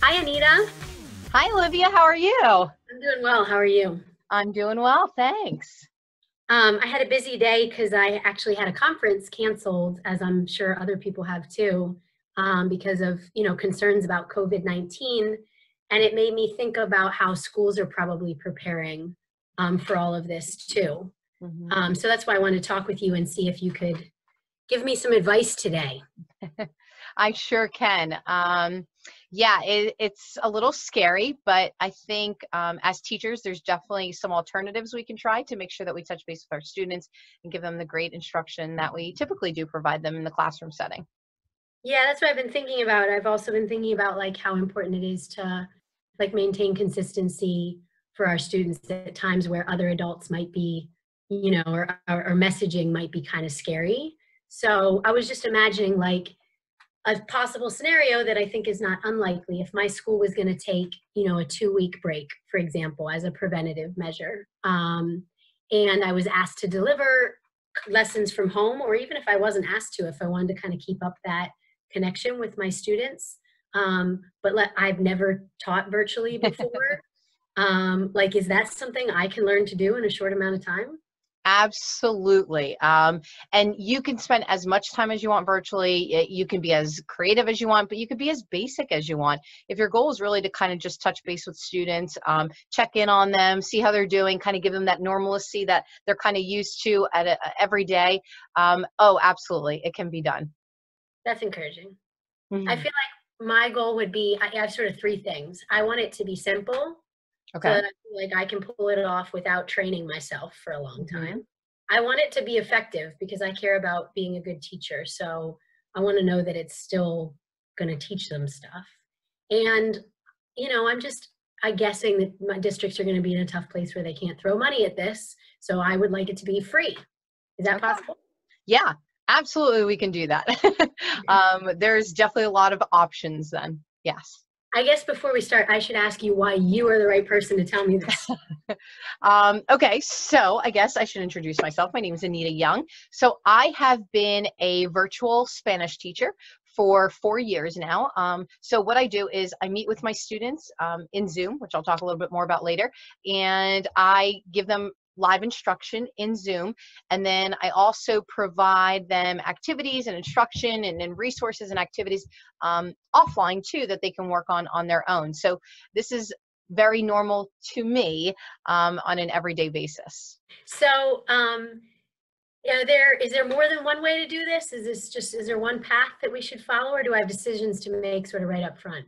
Hi, Anita. Hi, Olivia. How are you? I'm doing well. How are you? I'm doing well, thanks. I had a busy day because I actually had a conference canceled, as I'm sure other people have too, because of concerns about COVID-19, and it made me think about how schools are probably preparing for all of this too. Mhm. So that's why I wanted to talk with you and see if you could give me some advice today. I sure can. Yeah, it's a little scary, but I think as teachers, there's definitely some alternatives we can try to make sure that we touch base with our students and give them the great instruction that we typically do provide them in the classroom setting. Yeah, that's what I've been thinking about. I've also been thinking about like how important it is to like maintain consistency for our students at times where other adults might be, or messaging might be kind of scary. So I was just imagining like a possible scenario that I think is not unlikely if my school was going to take, a 2-week break, for example, as a preventative measure. And I was asked to deliver lessons from home, or even if I wasn't asked to, if I wanted to kind of keep up that connection with my students. I've never taught virtually before. Like, is that something I can learn to do in a short amount of time? Absolutely. And you can spend as much time as you want virtually. You can be as creative as you want, but you could be as basic as you want. If your goal is really to kind of just touch base with students, check in on them, see how they're doing, kind of give them that normalcy that they're kind of used to every day. Oh, absolutely. It can be done. That's encouraging. I Mhm. feel like my goal would be I have sort of three things. I want it to be simple so Okay. that I feel like I can pull it off without training myself for a long time. Mhm. I want it to be effective because I care about being a good teacher. So I want to know that it's still going to teach them stuff. And, I'm guessing that my districts are going to be in a tough place where they can't throw money at this. So I would like it to be free. Is that Okay. possible? Yeah, absolutely. We can do that. There's definitely a lot of options then. Yes. I guess before we start, I should ask you why you are the right person to tell me this. Okay, so I guess I should introduce myself. My name is Anita Young. So I have been a virtual Spanish teacher for 4 years now. So what I do is I meet with my students in Zoom, which I'll talk a little bit more about later, and I give them live instruction in Zoom. And then I also provide them activities and instruction and resources and activities offline too that they can work on their own. So this is very normal to me on an everyday basis. So, is there more than one way to do this? Is there one path that we should follow, or do I have decisions to make sort of right up front?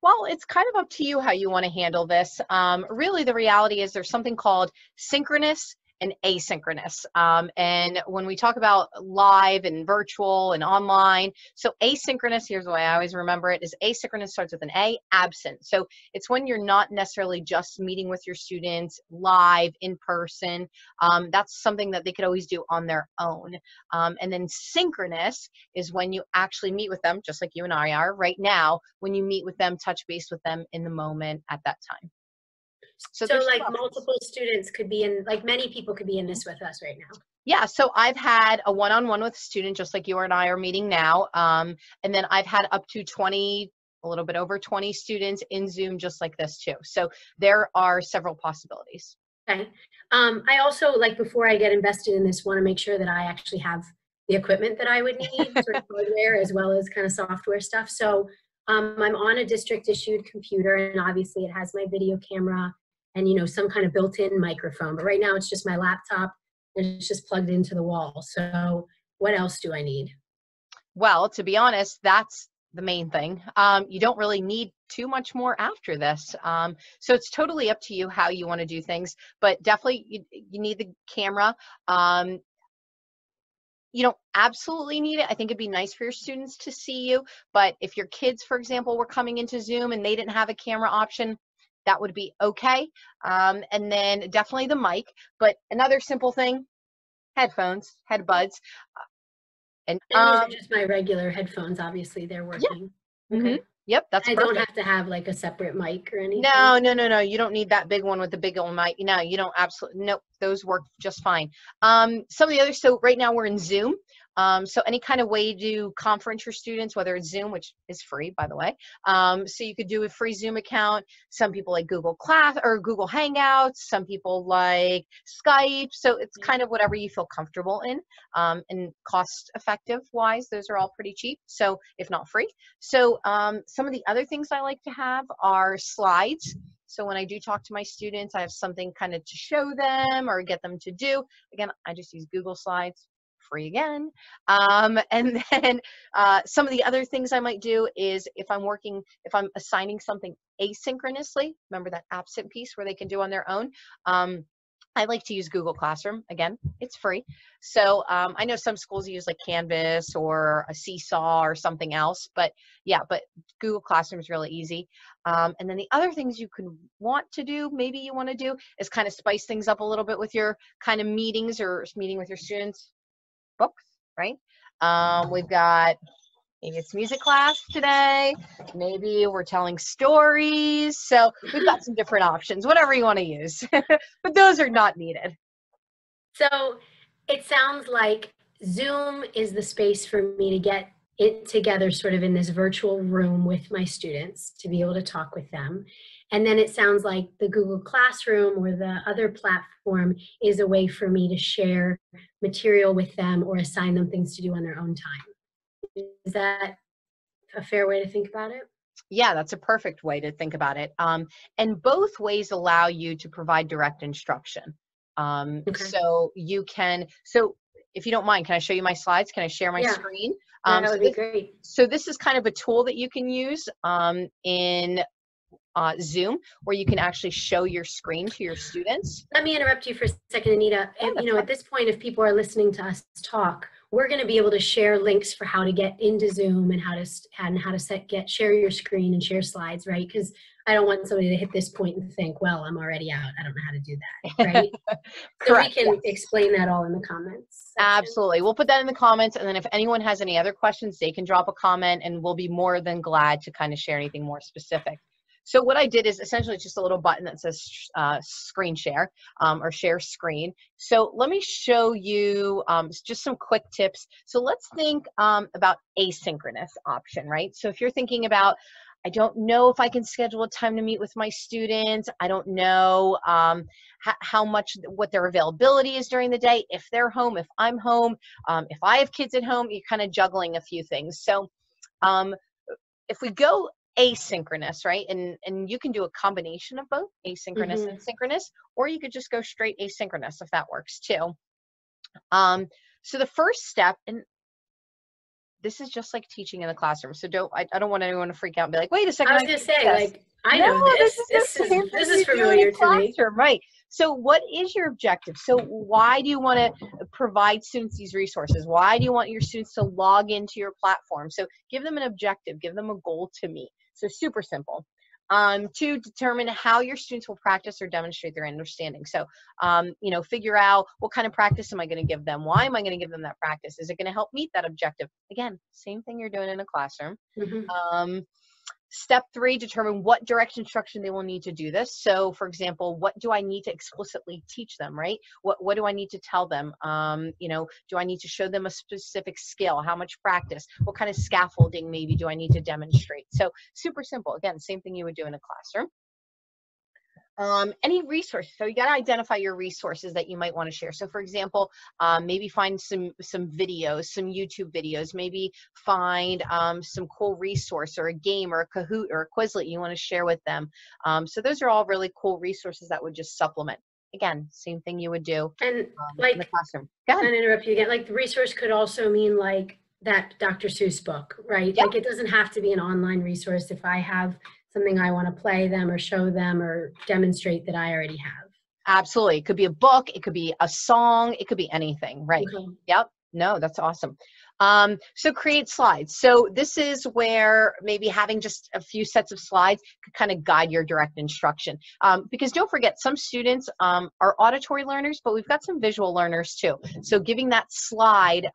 Well, it's kind of up to you how you want to handle this. Really, the reality is there's something called synchronous and asynchronous. And when we talk about live and virtual and online, so asynchronous, here's the way I always remember it, is asynchronous starts with an A, absent. So it's when you're not necessarily just meeting with your students live in person. That's something that they could always do on their own. And then synchronous is when you actually meet with them, just like you and I are right now, when you meet with them, touch base with them in the moment at that time. So So, there's two like, options. multiple students could be in, like, many people could be in this with us right now. Yeah, so I've had a one-on-one with a student, just like you and I are meeting now. And then I've had up to 20, a little bit over 20 students in Zoom, just like this too. So there are several possibilities. Okay. I also, like, before I get invested in this, want to make sure that I actually have the equipment that I would need, sort of hardware as well as kind of software stuff. So, I'm on a district issued computer, and obviously it has my video camera and, some kind of built-in microphone. But right now it's just my laptop and it's just plugged into the wall. So, what else do I need? Well, to be honest, that's the main thing. You don't really need too much more after this. So it's totally up to you how you want to do things, but definitely you need the camera. Um, you don't absolutely need it. I think it'd be nice for your students to see you, but if your kids, for example, were coming into Zoom and they didn't have a camera option, that would be okay. And then definitely the mic, but another simple thing, headphones, headbuds, and And these are just my regular headphones. Obviously, they're yeah. working. Hmm. Okay. Yep, that's I don't perfect. have to have like a separate mic or anything. No, no, no, no. You don't need that big one with the big old mic. No, you don't absolutely. Nope, those work just fine. Some of the others. So right now we're in Zoom. So any kind of way to conference your students, whether it's Zoom, which is free, by the way. So you could do a free Zoom account. Some people like Google Class or Google Hangouts. Some people like Skype. So it's kind of whatever you feel comfortable in. And cost effective wise, those are all pretty cheap. So if not free. So some of the other things I like to have are slides. So when I do talk to my students, I have something kind of to show them or get them to do. Again, I just use Google Slides. Free again. And then some of the other things I might do is if I'm assigning something asynchronously, remember that absent piece where they can do on their own. I like to use Google Classroom. Again, it's free. So I know some schools use like Canvas or a Seesaw or something else, but yeah, but Google Classroom is really easy. And then the other things you could want to do, maybe you want to do, is kind of spice things up a little bit with your kind of meetings or meeting with your students. Books, right? We've got, maybe it's music class today. Maybe we're telling stories. So we've got some different options, whatever you want to use. But those are not needed. So it sounds like Zoom is the space for me to get it together sort of in this virtual room with my students to be able to talk with them. And then it sounds like the Google Classroom or the other platform is a way for me to share material with them or assign them things to do on their own time. Is that a fair way to think about it? Yeah, that's a perfect way to think about it. And both ways allow you to provide direct instruction. Okay. So you can, so if you don't mind, can I show you my slides? Can I share my screen? That would be great. So this is kind of a tool that you can use in Zoom, where you can actually show your screen to your students. Let me interrupt you for a second, Anita. At this point, if people are listening to us talk, we're going to be able to share links for how to get into Zoom and how to share your screen and share slides, right? Because I don't want somebody to hit this point and think, well, I'm already out. I don't know how to do that, right? Correct, so we can explain that all in the comments section. Absolutely. We'll put that in the comments, and then if anyone has any other questions, they can drop a comment, and we'll be more than glad to kind of share anything more specific. So what I did is essentially just a little button that says screen share or share screen. So let me show you just some quick tips. So let's think about asynchronous option, right? So if you're thinking about, I don't know if I can schedule a time to meet with my students. I don't know how much, what their availability is during the day, if they're home, if I'm home, if I have kids at home, you're kind of juggling a few things. So if we go asynchronous, right? And you can do a combination of both, asynchronous and synchronous, or you could just go straight asynchronous if that works too. So the first step, and this is just like teaching in the classroom. So I don't want anyone to freak out and be like, wait a second. I was going to say, like, I know this. This is familiar to me. Right. So what is your objective? So why do you want to provide students these resources? Why do you want your students to log into your platform? So give them an objective, give them a goal to meet. So super simple. To determine how your students will practice or demonstrate their understanding. So, figure out what kind of practice am I going to give them? Why am I going to give them that practice? Is it going to help meet that objective? Again, same thing you're doing in a classroom. Step 3, determine what direct instruction they will need to do this. So for example, what do I need to explicitly teach them, right? What do I need to tell them? Do I need to show them a specific skill? How much practice? What kind of scaffolding maybe do I need to demonstrate? So super simple. Again, same thing you would do in a classroom. Any resources. So you got to identify your resources that you might want to share. So for example, maybe find some videos, some YouTube videos, maybe find some cool resource or a game or a Kahoot or a Quizlet you want to share with them. So those are all really cool resources that would just supplement. Again, same thing you would do and in the classroom. Go ahead. I'm going to interrupt you again. Like the resource could also mean like that Dr. Seuss book, right? Yep. Like it doesn't have to be an online resource if I have something I want to play them or show them or demonstrate that I already have. Absolutely. It could be a book. It could be a song. It could be anything. Right. Okay. Yep. No, that's awesome. So create slides. So this is where maybe having just a few sets of slides could kind of guide your direct instruction. Because don't forget, some students are auditory learners, but we've got some visual learners too. So giving that slide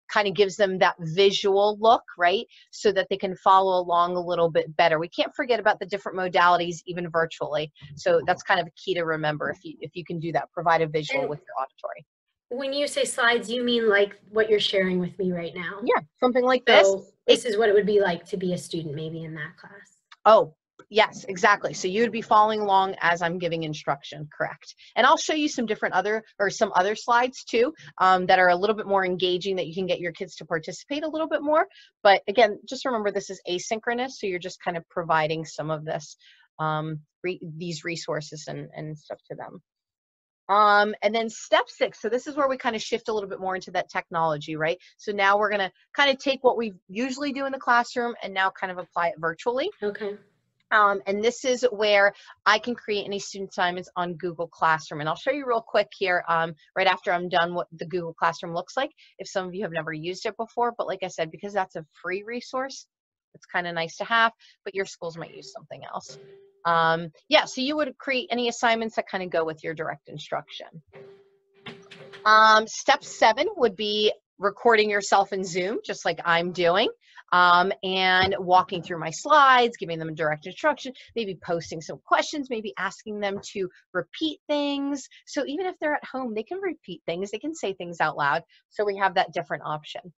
kind of gives them that visual look, right? So that they can follow along a little bit better. We can't forget about the different modalities, even virtually. So that's kind of a key to remember if you can do that, provide a visual with your auditory. When you say slides, you mean like what you're sharing with me right now? Yeah, something like this. So this is what it would be like to be a student maybe in that class. Oh, yes, exactly. So you would be following along as I'm giving instruction, correct? And I'll show you some different some other slides too, that are a little bit more engaging, that you can get your kids to participate a little bit more. But again, just remember this is asynchronous, so you're just kind of providing some of this, these resources and stuff to them. And then step 6, so this is where we kind of shift a little bit more into that technology, right? So now we're gonna kind of take what we usually do in the classroom and now kind of apply it virtually. Okay. And this is where I can create any student assignments on Google Classroom. And I'll show you real quick here, right after I'm done, what the Google Classroom looks like, if some of you have never used it before. But like I said, because that's a free resource, it's kind of nice to have, but your schools might use something else. Yeah, so you would create any assignments that kind of go with your direct instruction. Step 7 would be recording yourself in Zoom, just like I'm doing, and walking through my slides, giving them direct instruction, maybe posting some questions, maybe asking them to repeat things. So even if they're at home, they can repeat things, they can say things out loud. So we have that different option.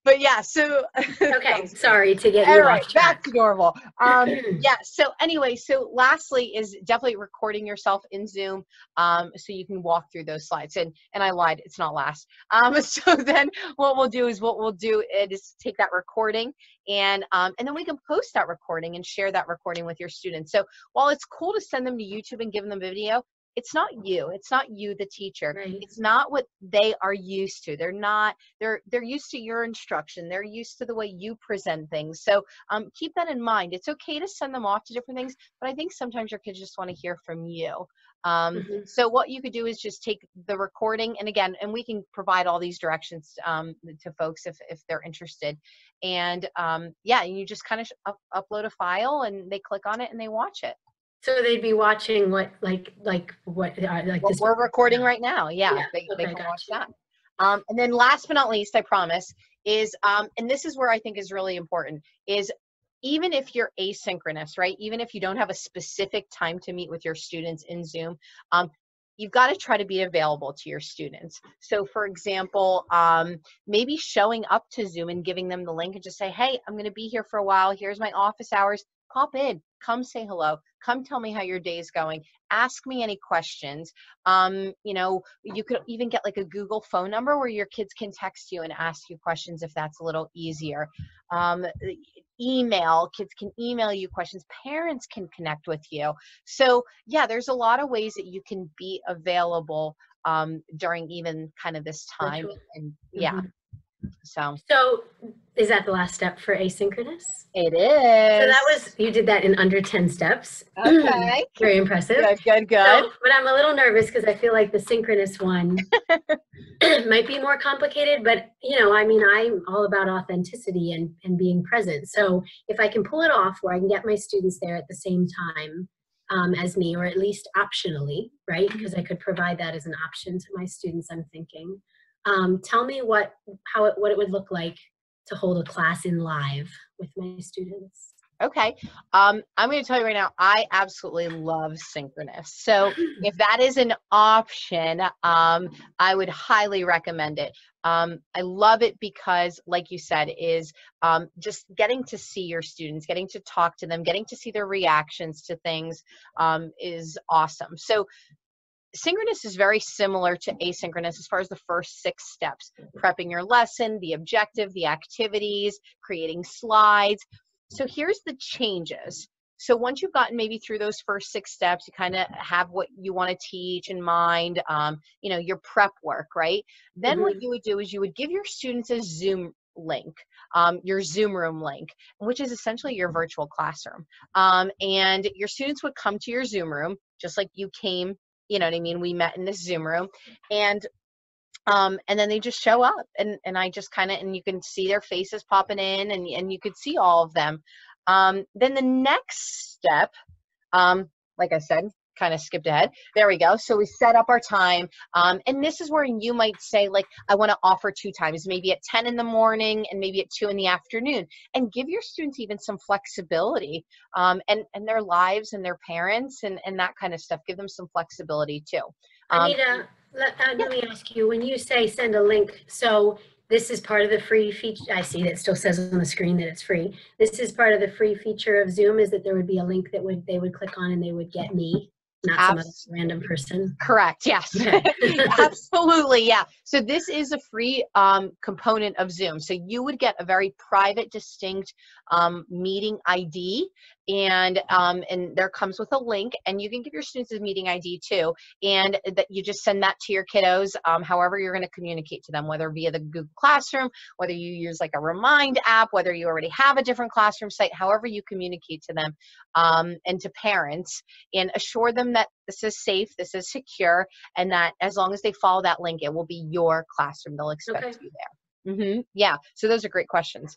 But yeah, so Okay, sorry to get all you right, off track. that's normal. Yeah, so anyway, so lastly is definitely recording yourself in Zoom, so you can walk through those slides. And I lied, it's not last. So then what we'll do is take that recording and then we can post that recording and share that recording with your students. So while it's cool to send them to YouTube and give them a video, it's not you, the teacher. Right. It's not what they are used to. They're used to your instruction. They're used to the way you present things. So keep that in mind. It's okay to send them off to different things, but I think sometimes your kids just want to hear from you. So what you could do is just take the recording, and again, and we can provide all these directions to folks if they're interested. And yeah, you just kind of upload a file and they click on it and they watch it. So they'd be watching what, like what this We're recording right now. Yeah, Yeah. they Okay, can watch gotcha. that. And then last but not least, I promise, is, and this is where I think is really important, is even if you're asynchronous, right? Even if you don't have a specific time to meet with your students in Zoom, you've got to try to be available to your students. So for example, maybe showing up to Zoom and giving them the link and just say, hey, I'm going to be here for a while. Here's my office hours. Pop in, come say hello, come tell me how your day is going, ask me any questions. You know, you could even get like a Google phone number where your kids can text you and ask you questions if that's a little easier. Email, kids can email you questions, parents can connect with you. So yeah, there's a lot of ways that you can be available during even kind of this time. Virtual. And yeah, so So is that the last step for asynchronous? it So is. that was, you did that in under 10 steps. Okay. Very impressive. Good. So, but I'm a little nervous because I feel like the synchronous one might be more complicated, but you know, I mean, I'm all about authenticity and being present. So if I can pull it off where I can get my students there at the same time as me, or at least optionally, right? Because I could provide that as an option to my students, I'm thinking. Tell me what it would look like to hold a class in live with my students. Okay. I'm going to tell you right now, I absolutely love Synchronous. So if that is an option, I would highly recommend it. I love it because, like you said, is just getting to see your students, getting to talk to them, getting to see their reactions to things is awesome. So Synchronous is very similar to asynchronous as far as the first 6 steps: prepping your lesson, the objective, the activities, creating slides. So here's the changes. So once you've gotten maybe through those first 6 steps, you kind of have what you want to teach in mind, you know, your prep work, right? Then what you would do is you would give your students a Zoom link, your Zoom room link, which is essentially your virtual classroom. And your students would come to your Zoom room, just like you came, you know what I mean? We met in this Zoom room, and then they just show up, and I just kind of, and you can see their faces popping in, and you could see all of them. Then the next step, like I said, kind of skipped ahead. There we go. So we set up our time. And this is where you might say, like, I want to offer 2 times, maybe at 10 in the morning and maybe at 2 in the afternoon, and give your students even some flexibility, and their lives and their parents and that kind of stuff. Give them some flexibility too. Anita, Let me ask you, when you say send a link, so this is part of the free feature. I see that it still says on the screen that it's free. This is part of the free feature of Zoom, is that there would be a link that they would click on and they would get me, not some other random person. Correct. Yes. Okay. Absolutely. Yeah. So this is a free component of Zoom. So you would get a very private, distinct meeting ID, and there comes with a link, and you can give your students a meeting ID too, and that you just send that to your kiddos, however you're going to communicate to them, whether via the Google Classroom, whether you use like a Remind app, whether you already have a different classroom site, however you communicate to them and to parents, and assure them that this is safe, this is secure, and that as long as they follow that link, it will be your classroom. They'll expect you there. Yeah, so those are great questions.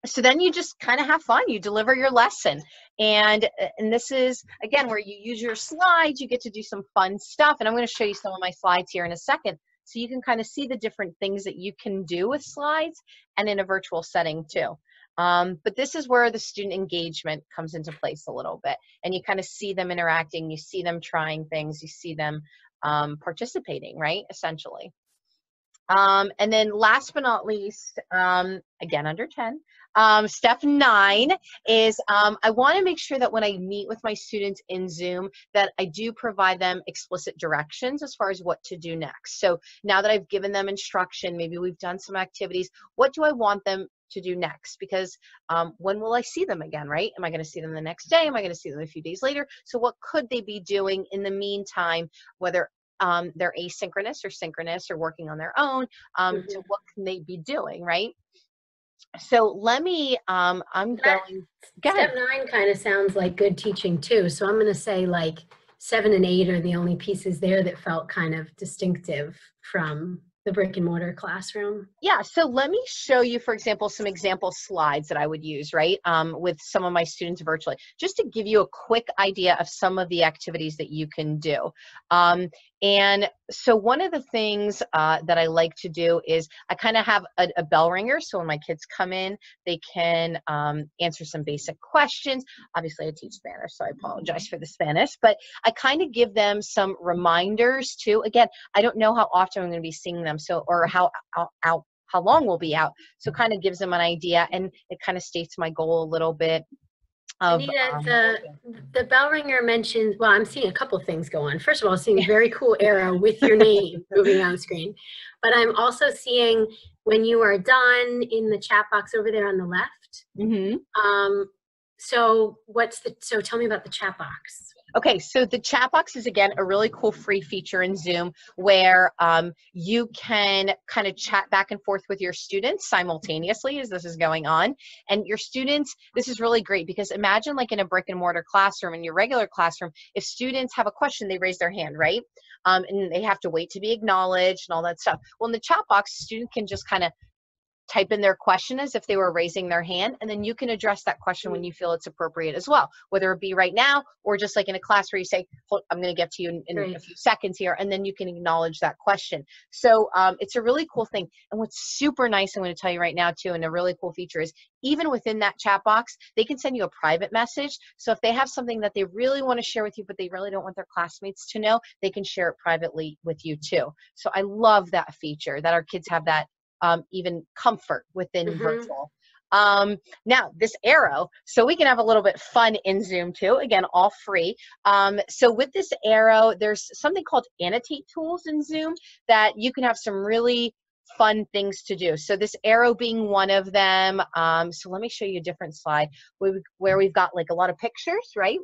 So then you just kind of have fun. You deliver your lesson. And this is, again, where you use your slides. You get to do some fun stuff. And I'm going to show you some of my slides here in a second, so you can kind of see the different things that you can do with slides and in a virtual setting too. But this is where the student engagement comes into place a little bit. And you kind of see them interacting. You see them trying things. You see them participating, right, essentially. And then last but not least, again, under 10, step 9 is I want to make sure that when I meet with my students in Zoom, that I do provide them explicit directions as far as what to do next. So now that I've given them instruction, maybe we've done some activities, what do I want them to do next? Because when will I see them again, right? Am I going to see them the next day? Am I going to see them a few days later? So what could they be doing in the meantime, whether they're asynchronous or synchronous or working on their own, to what can they be doing, right? So let me, Step 9 kind of sounds like good teaching too. So I'm going to say like 7 and 8 are the only pieces there that felt kind of distinctive from the brick and mortar classroom. Yeah, so let me show you, for example, some example slides that I would use, right, with some of my students virtually, just to give you a quick idea of some of the activities that you can do. And so one of the things that I like to do is I kind of have a bell ringer. So when my kids come in, they can answer some basic questions. Obviously, I teach Spanish, so I apologize for the Spanish, but I kind of give them some reminders too. Again, I don't know how often I'm going to be seeing them, so, or how long we'll be out. So it kind of gives them an idea, and it kind of states my goal a little bit. Anita, the bell ringer mentions, well, I'm seeing a couple things go on. First of all, I'm seeing a very cool arrow with your name moving on screen. But I'm also seeing when you are done in the chat box over there on the left. So tell me about the chat box. Okay, so the chat box is, again, a really cool free feature in Zoom where you can kind of chat back and forth with your students simultaneously as this is going on. And your students, this is really great because imagine like in a brick and mortar classroom, in your regular classroom, if students have a question, they raise their hand, right? And they have to wait to be acknowledged and all that stuff. Well, in the chat box, students can just kind of type in their question as if they were raising their hand, and then you can address that question when you feel it's appropriate as well, whether it be right now or just like in a class where you say, I'm going to get to you in a few seconds here, and then you can acknowledge that question. So it's a really cool thing. And what's super nice, I'm going to tell you right now too, and a really cool feature is even within that chat box, they can send you a private message. So if they have something that they really want to share with you, but they really don't want their classmates to know, they can share it privately with you too. So I love that feature, that our kids have that even comfort within virtual. Now this arrow, so we can have a little bit fun in Zoom too, again, all free. So with this arrow, there's something called annotate tools in Zoom that you can have some really fun things to do. So this arrow being one of them. So let me show you a different slide where we've got like a lot of pictures, right?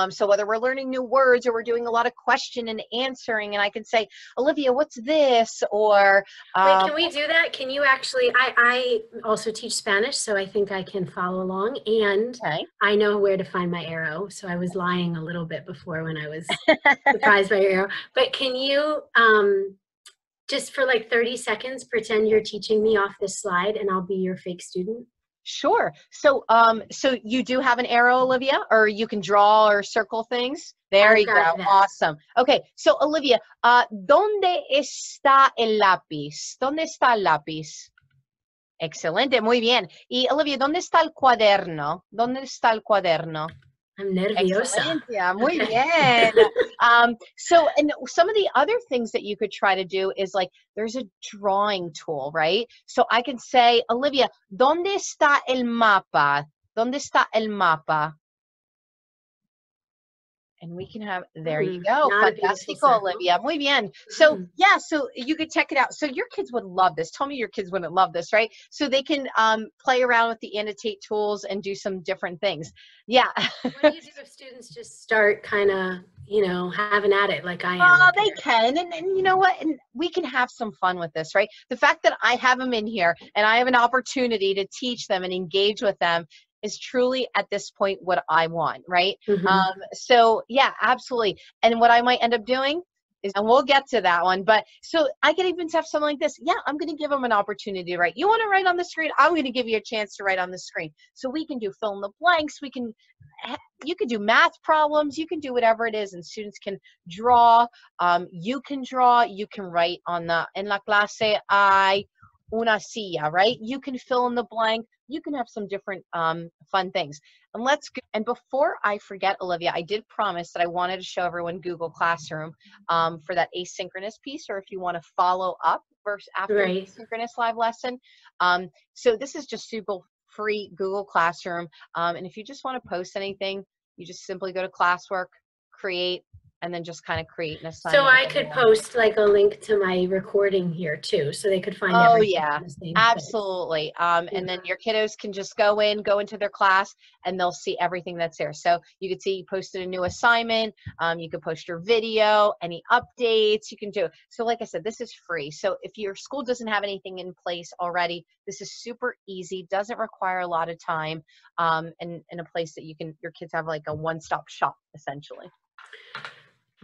So whether we're learning new words or we're doing a lot of question and answering, and I can say, Olivia, what's this? Or wait, can we do that? Can you actually, I also teach Spanish, so I think I can follow along, and I know where to find my arrow. So I was lying a little bit before when I was surprised by your arrow. But can you just for like 30 seconds pretend you're teaching me off this slide and I'll be your fake student? Sure. So, so you do have an arrow, Olivia, or you can draw or circle things? There you go. That. Awesome. Okay. So, Olivia, ¿dónde está el lápiz? ¿Dónde está el lápiz? Excelente. Muy bien. Y, Olivia, ¿dónde está el cuaderno? ¿Dónde está el cuaderno? I'm nerviosa. Excelencia, muy Okay. bien. So, and some of the other things that you could try to do is like, there's a drawing tool, right? So I can say, Olivia, ¿dónde está el mapa? ¿Dónde está el mapa? And we can have, there you go. Not a beautiful Fantástico, circle. Olivia. Muy bien. So Mm. yeah, so you could check it out. So your kids would love this. Tell me your kids wouldn't love this, right? So they can play around with the annotate tools and do some different things. Yeah. What do you do if students just start kind of, having at it like I am Oh, up they here? can. And you know what? And we can have some fun with this, right? The fact that I have them in here and I have an opportunity to teach them and engage with them is truly at this point what I want, right? Mhm. So yeah, absolutely. And what I might end up doing is, and we'll get to that one, but so I could even have something like this. Yeah, I'm going to give them an opportunity to write. You want to write on the screen? I'm going to give you a chance to write on the screen. So we can do fill in the blanks. You can do math problems. You can do whatever it is, and students can draw. You can draw. You can write on the en la clase hay una silla, right? You can fill in the blank. You can have some different fun things. And let's go. And before I forget, Olivia, I did promise that I wanted to show everyone Google Classroom for that asynchronous piece, or if you want to follow up after Right. the synchronous live lesson. So this is just super free Google Classroom. And if you just want to post anything, you just simply go to classwork, create, and then just kind of create an So assignment. I could post like a link to my recording here too, so they could find Oh everything yeah, in the same place. absolutely. Yeah. And then your kiddos can just go into their class and they'll see everything that's there. So you could see you posted a new assignment. You could post your video, any updates you can do. So like I said, this is free. So if your school doesn't have anything in place already, this is super easy, doesn't require a lot of time, and in a place that your kids have like a one-stop shop essentially.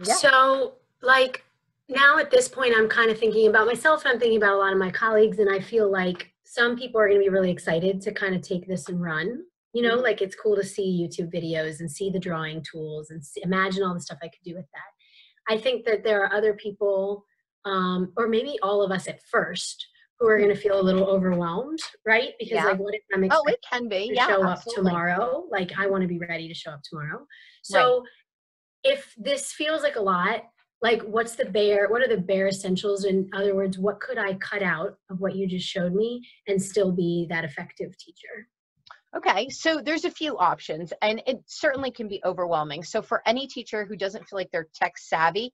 Yeah. So, like, now at this point, I'm kind of thinking about myself. I'm thinking about a lot of my colleagues, and I feel like some people are going to be really excited to kind of take this and run. Like it's cool to see YouTube videos and see the drawing tools and imagine all the stuff I could do with that. I think that there are other people, or maybe all of us at first, who are going to feel a little overwhelmed, right? Because, like, what if I'm Oh, it expected can be. to Yeah, show up absolutely. tomorrow? Like, I want to be ready to show up tomorrow. Right. So, if this feels like a lot, like what are the bare essentials? In other words, what could I cut out of what you just showed me and still be that effective teacher? Okay, so there's a few options, and it certainly can be overwhelming. So for any teacher who doesn't feel like they're tech savvy,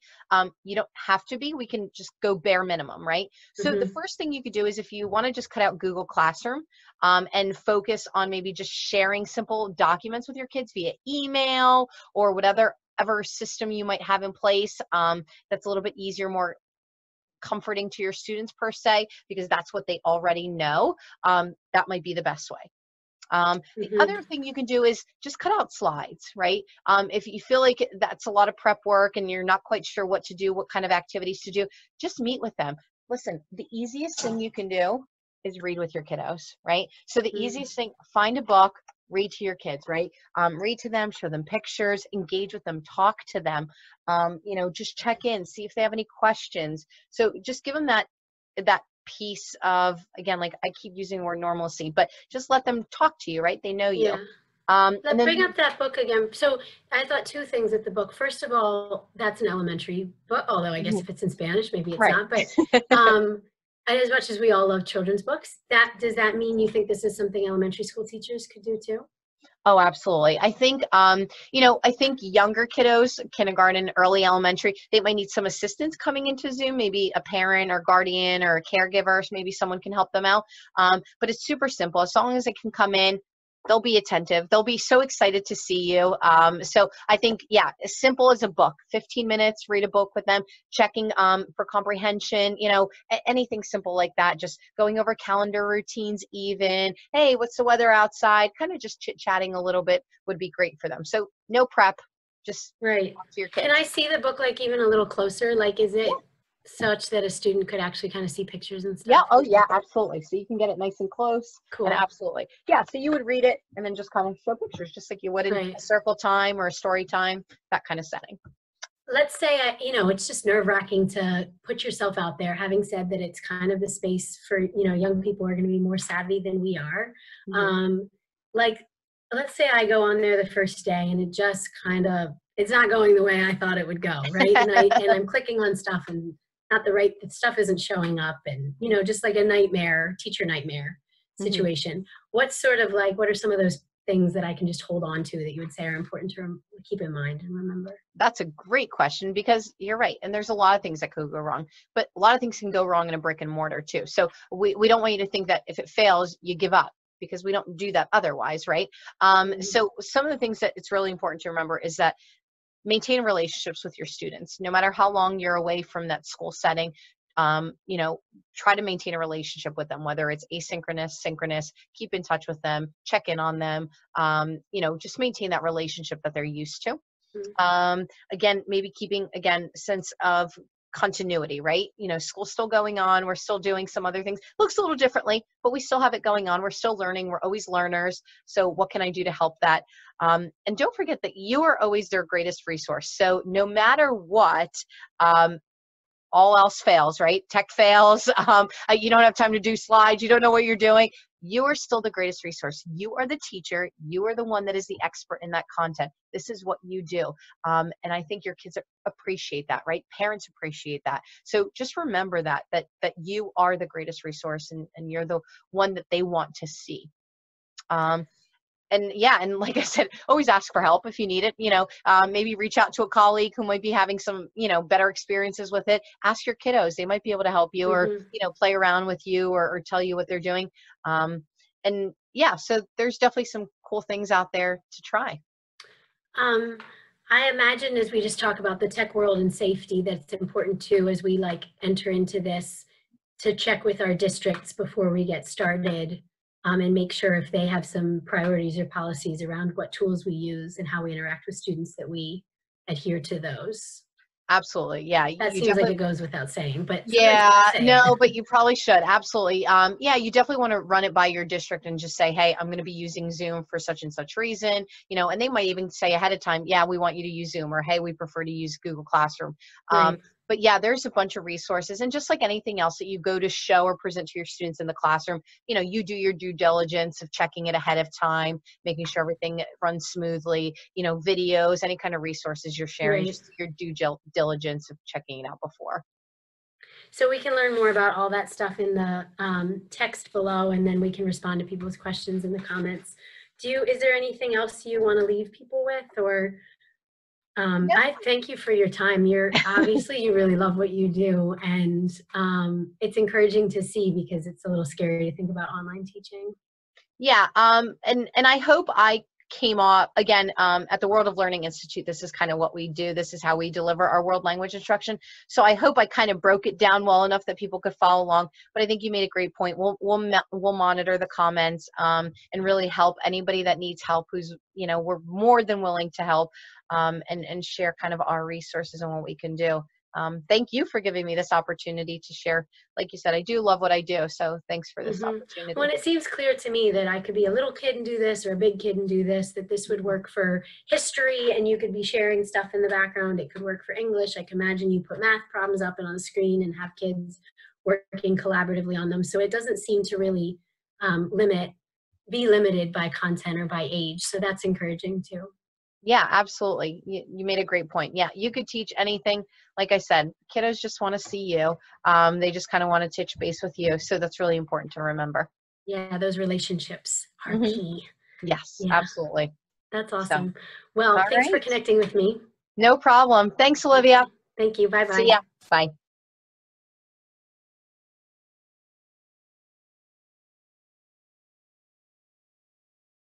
you don't have to be. We can just go bare minimum, right? So the first thing you could do is, if you want to just cut out Google Classroom and focus on maybe just sharing simple documents with your kids via email or whatever system you might have in place, that's a little bit easier, more comforting to your students per se, because that's what they already know. That might be the best way. The other thing you can do is just cut out slides, right? If you feel like that's a lot of prep work and you're not quite sure what to do, what kind of activities to do, just meet with them. Listen, the easiest thing you can do is read with your kiddos, right? So the easiest thing, find a book, read to your kids, right? Read to them, show them pictures, engage with them, talk to them, just check in, see if they have any questions. So just give them that piece of, again, like I keep using the word normalcy, but just let them talk to you, right? They know you. Let's And then bring up that book again. So I thought two things with the book. First of all, that's an elementary book, although I guess if it's in Spanish, maybe it's right. not. But and as much as we all love children's books, does that mean you think this is something elementary school teachers could do too? Oh, absolutely. I think, I think younger kiddos, kindergarten, early elementary, they might need some assistance coming into Zoom, maybe a parent or guardian or a caregiver, so maybe someone can help them out. But it's super simple. As long as they can come in, they'll be attentive. They'll be so excited to see you. So I think, yeah, as simple as a book, 15 minutes, read a book with them, checking for comprehension, anything simple like that. Just going over calendar routines even. Hey, what's the weather outside? Kind of just chit-chatting a little bit would be great for them. So no prep, just Right. talk to your kids. Can I see the book like even a little closer? Like, is it such that a student could actually kind of see pictures and stuff? Yeah. Oh, yeah, absolutely. So you can get it nice and close. Cool. And absolutely. Yeah. So you would read it and then just kind of show pictures, just like you would in a circle time or a story time, that kind of setting. Let's say, it's just nerve-wracking to put yourself out there, having said that it's kind of the space for, young people are going to be more savvy than we are. Like, let's say I go on there the first day and it just kind of, it's not going the way I thought it would go, right? And I'm clicking on stuff and not the right stuff isn't showing up, and you know, just like a nightmare, teacher nightmare situation. What's sort of like, what are some of those things that I can just hold on to that you would say are important to keep in mind and remember? That's a great question, because you're right. And there's a lot of things that could go wrong, but a lot of things can go wrong in a brick and mortar too. So we don't want you to think that if it fails, you give up, because we don't do that otherwise, right? So some of the things that it's really important to remember is that maintain relationships with your students, no matter how long you're away from that school setting. You know, try to maintain a relationship with them, whether it's asynchronous, synchronous, keep in touch with them, check in on them, you know, just maintain that relationship that they're used to. Again, maybe keeping, again, sense of continuity, right? You know, school's still going on. We're still doing some other things. Looks a little differently, but we still have it going on. We're still learning. We're always learners. So what can I do to help that? And don't forget that you are always their greatest resource. So no matter what, all else fails, right? Tech fails. You don't have time to do slides. You don't know what you're doing. You are still the greatest resource. You are the teacher. You are the one that is the expert in that content. This is what you do. And I think your kids appreciate that, right? Parents appreciate that. So just remember that you are the greatest resource, and you're the one that they want to see. And yeah, and like I said, always ask for help if you need it. You know, maybe reach out to a colleague who might be having some, you know, better experiences with it. Ask your kiddos; they might be able to help you, or you know, play around with you, or tell you what they're doing. And yeah, so there's definitely some cool things out there to try. I imagine, as we just talk about the tech world and safety, that's important too, as we like enter into this, to check with our districts before we get started. And make sure if they have some priorities or policies around what tools we use and how we interact with students, that we adhere to those. Absolutely. Yeah. That You seems like definitely, it goes without saying, but yeah, say no, it. but you probably should. Absolutely. Yeah, you definitely want to run it by your district and just say, hey, I'm going to be using Zoom for such and such reason, you know, and they might even say ahead of time, yeah, we want you to use Zoom, or hey, we prefer to use Google Classroom. Right. But yeah, there's a bunch of resources, and just like anything else that you go to show or present to your students in the classroom, you know, you do your due diligence of checking it ahead of time, making sure everything runs smoothly, you know, videos, any kind of resources you're sharing, Right. just your due diligence of checking it out before. So we can learn more about all that stuff in the text below, and then we can respond to people's questions in the comments. Is there anything else you want to leave people with, or I thank you for your time. You're obviously, you really love what you do, and it's encouraging to see, because it's a little scary to think about online teaching. Yeah, and I hope I came off again, at the World of Learning Institute. This is kind of what we do. This is how we deliver our world language instruction. So I hope I kind of broke it down well enough that people could follow along. But I think you made a great point. We'll monitor the comments, and really help anybody that needs help. Who's, you know, we're more than willing to help, and share kind of our resources and what we can do. Thank you for giving me this opportunity to share. Like you said, I do love what I do. So thanks for this opportunity. Well, and it seems clear to me that I could be a little kid and do this, or a big kid and do this, that this would work for history, and you could be sharing stuff in the background. It could work for English. I can imagine you put math problems up and on the screen and have kids working collaboratively on them. So it doesn't seem to really be limited by content or by age. So that's encouraging too. Yeah, absolutely. You made a great point. Yeah, you could teach anything. Like I said, kiddos just want to see you. They just kind of want to touch base with you. So that's really important to remember. Yeah, those relationships are key. Yes, Yeah, absolutely. that's So, awesome. Well, all thanks for right. connecting with me. No problem. Thanks, Olivia. Thank you. Bye-bye. See ya. Bye.